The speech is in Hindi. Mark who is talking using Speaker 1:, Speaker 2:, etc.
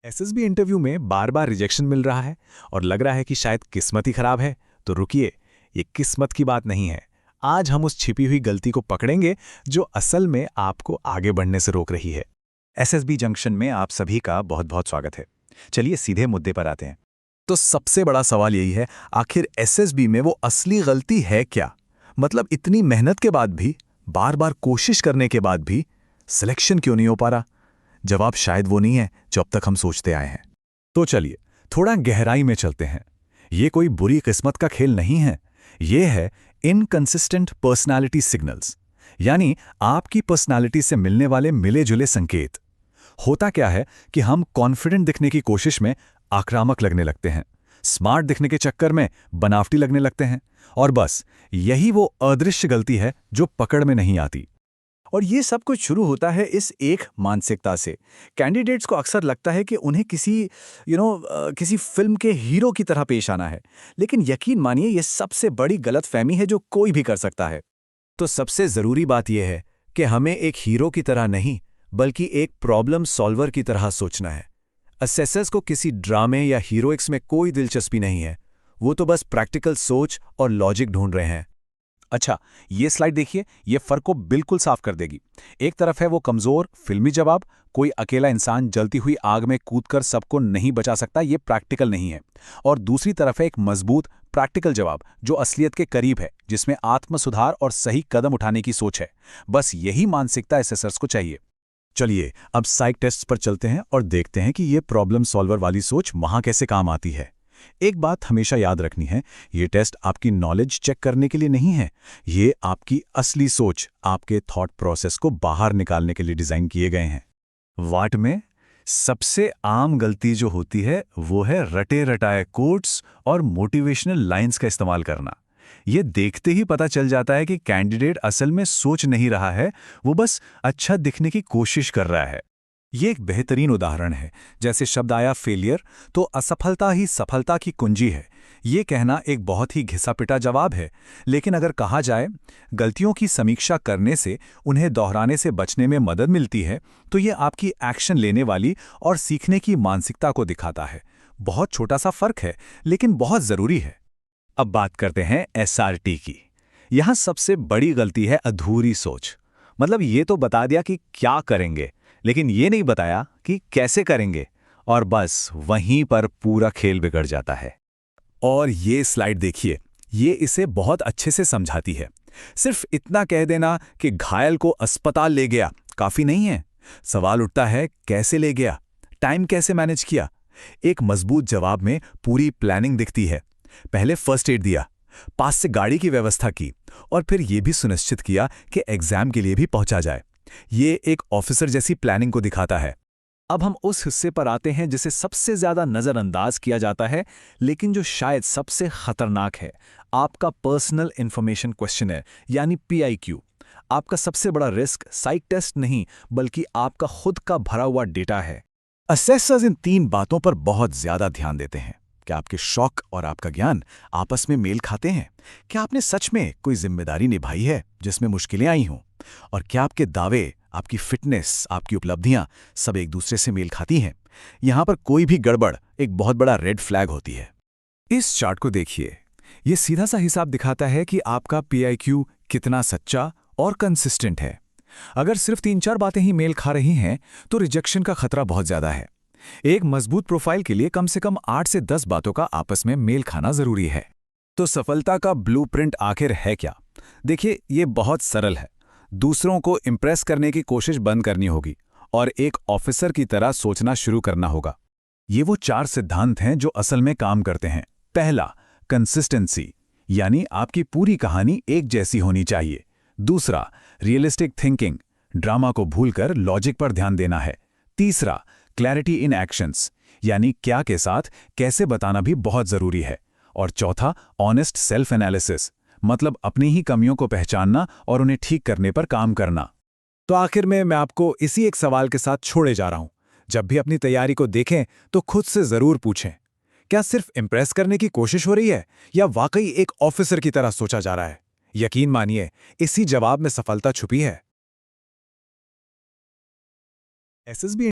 Speaker 1: एसएसबी इंटरव्यू में बार बार रिजेक्शन मिल रहा है और लग रहा है कि शायद किस्मत ही खराब है। तो रुकिए, ये किस्मत की बात नहीं है। आज हम उस छिपी हुई गलती को पकड़ेंगे जो असल में आपको आगे बढ़ने से रोक रही है।
Speaker 2: एसएसबी जंक्शन में आप सभी का बहुत बहुत स्वागत है। चलिए सीधे मुद्दे पर आते हैं।
Speaker 1: तो सबसे बड़ा सवाल यही है, आखिर एसएसबी में वो असली गलती है क्या? मतलब इतनी मेहनत के बाद भी, बार बार कोशिश करने के बाद भी सिलेक्शन क्यों नहीं हो पा रहा? जवाब शायद वो नहीं है जो अब तक हम सोचते आए हैं। तो चलिए थोड़ा गहराई में चलते हैं। ये कोई बुरी किस्मत का खेल नहीं है, ये है इनकंसिस्टेंट पर्सनालिटी सिग्नल्स, यानी आपकी पर्सनालिटी से मिलने वाले मिले जुले संकेत। होता क्या है कि हम कॉन्फिडेंट दिखने की कोशिश में आक्रामक लगने लगते हैं, स्मार्ट दिखने के चक्कर में बनावटी लगने लगते हैं, और बस यही वो अदृश्य गलती है जो पकड़ में नहीं आती।
Speaker 2: और ये सब कुछ शुरू होता है इस एक मानसिकता से। कैंडिडेट्स को अक्सर लगता है कि उन्हें किसी फिल्म के हीरो की तरह पेश आना है, लेकिन यकीन मानिए ये सबसे बड़ी गलतफहमी है जो कोई भी कर सकता है।
Speaker 1: तो सबसे ज़रूरी बात यह है कि हमें एक हीरो की तरह नहीं, बल्कि एक प्रॉब्लम सॉल्वर की तरह सोचना है। असेसर्स को किसी ड्रामे या हीरोइक्स में कोई दिलचस्पी नहीं है, वो तो बस प्रैक्टिकल सोच और लॉजिक ढूंढ रहे हैं। अच्छा, ये स्लाइड देखिए, ये फर्क को बिल्कुल साफ कर देगी। एक तरफ है वो कमजोर फिल्मी जवाब, कोई अकेला इंसान जलती हुई आग में कूदकर सबको नहीं बचा सकता, ये प्रैक्टिकल नहीं है। और दूसरी तरफ है एक मजबूत प्रैक्टिकल जवाब जो असलियत के करीब है, जिसमें आत्म सुधार और सही कदम उठाने की सोच है। बस यही मानसिकता एसेसर्स को चाहिए। चलिए अब साइक टेस्ट्स पर चलते हैं और देखते हैं कि ये प्रॉब्लम सॉल्वर वाली सोच वहां कैसे काम आती है। एक बात हमेशा याद रखनी है, ये टेस्ट आपकी नॉलेज चेक करने के लिए नहीं है, ये आपकी असली सोच, आपके थॉट प्रोसेस को बाहर निकालने के लिए डिजाइन किए गए हैं।
Speaker 2: वाट में सबसे आम गलती जो होती है वो है रटे रटाए कोट्स और मोटिवेशनल लाइंस का इस्तेमाल करना। ये देखते ही पता चल जाता है कि कैंडिडेट असल में सोच नहीं रहा है, वो बस अच्छा दिखने की कोशिश कर रहा है।
Speaker 1: ये एक बेहतरीन उदाहरण है। जैसे शब्द आया फेलियर, तो असफलता ही सफलता की कुंजी है। ये कहना एक बहुत ही घिसा-पिटा जवाब है, लेकिन अगर कहा जाए गलतियों की समीक्षा करने से उन्हें दोहराने से बचने में मदद मिलती है, तो ये आपकी एक्शन लेने वाली और सीखने की मानसिकता को दिखाता है। बहुत छोटा सा फर्क है, लेकिन बहुत जरूरी है।
Speaker 2: अब बात करते हैं एसआरटी की। यहां सबसे बड़ी गलती है अधूरी सोच। मतलब ये तो बता दिया कि क्या करेंगे, लेकिन ये नहीं बताया कि कैसे करेंगे, और बस वहीं पर पूरा खेल बिगड़ जाता है।
Speaker 1: और ये स्लाइड देखिए, ये इसे बहुत अच्छे से समझाती है। सिर्फ इतना कह देना कि घायल को अस्पताल ले गया काफी नहीं है। सवाल उठता है कैसे ले गया, टाइम कैसे मैनेज किया। एक मजबूत जवाब में पूरी प्लानिंग दिखती है। पहले फर्स्ट एड दिया, पास से गाड़ी की व्यवस्था की, और फिर यह भी सुनिश्चित किया कि एग्जाम के लिए भी पहुंचा जाए। ये एक ऑफिसर जैसी प्लानिंग को दिखाता है। अब हम उस हिस्से पर आते हैं जिसे सबसे ज्यादा नजरअंदाज किया जाता है, लेकिन जो शायद सबसे खतरनाक है, आपका पर्सनल इंफॉर्मेशन क्वेश्चनर यानी पीआईक्यू। आपका सबसे बड़ा रिस्क साइक टेस्ट नहीं, बल्कि आपका खुद का भरा हुआ डेटा है। असेसर्स इन 3 बातों पर बहुत ज्यादा ध्यान देते हैं। क्या आपके शौक और आपका ज्ञान आपस में मेल खाते हैं? क्या आपने सच में कोई जिम्मेदारी निभाई है जिसमें मुश्किलें आई हों? और क्या आपके दावे, आपकी फिटनेस, आपकी उपलब्धियां सब एक दूसरे से मेल खाती हैं? यहां पर कोई भी गड़बड़ एक बहुत बड़ा रेड फ्लैग होती है। इस चार्ट को देखिए, ये सीधा सा हिसाब दिखाता है कि आपका पीआईक्यू कितना सच्चा और कंसिस्टेंट है। अगर सिर्फ 3-4 बातें ही मेल खा रही हैं, तो रिजेक्शन का खतरा बहुत ज्यादा है। एक मजबूत प्रोफाइल के लिए कम से कम 8 से 10 बातों का आपस में मेल खाना जरूरी है। तो सफलता का ब्लूप्रिंट आखिर है क्या? देखिए, ये बहुत सरल है। दूसरों को इंप्रेस करने की कोशिश बंद करनी होगी और एक ऑफिसर की तरह सोचना शुरू करना होगा। ये वो 4 सिद्धांत हैं जो असल में काम करते हैं। पहला, कंसिस्टेंसी, यानी आपकी पूरी कहानी एक जैसी होनी चाहिए। दूसरा, रियलिस्टिक थिंकिंग, ड्रामा को भूलकर लॉजिक पर ध्यान देना है। तीसरा, क्लैरिटी इन एक्शंस, यानी क्या के साथ कैसे बताना भी बहुत जरूरी है। और चौथा, ऑनेस्ट सेल्फ एनालिसिस, मतलब अपनी ही कमियों को पहचानना और उन्हें ठीक करने पर काम करना। तो आखिर में मैं आपको इसी एक सवाल के साथ छोड़े जा रहा हूं। जब भी अपनी तैयारी को देखें तो खुद से जरूर पूछें, क्या सिर्फ इंप्रेस करने की कोशिश हो रही है या वाकई एक ऑफिसर की तरह सोचा जा रहा है? यकीन मानिए, इसी जवाब में सफलता छुपी है। एसएसबी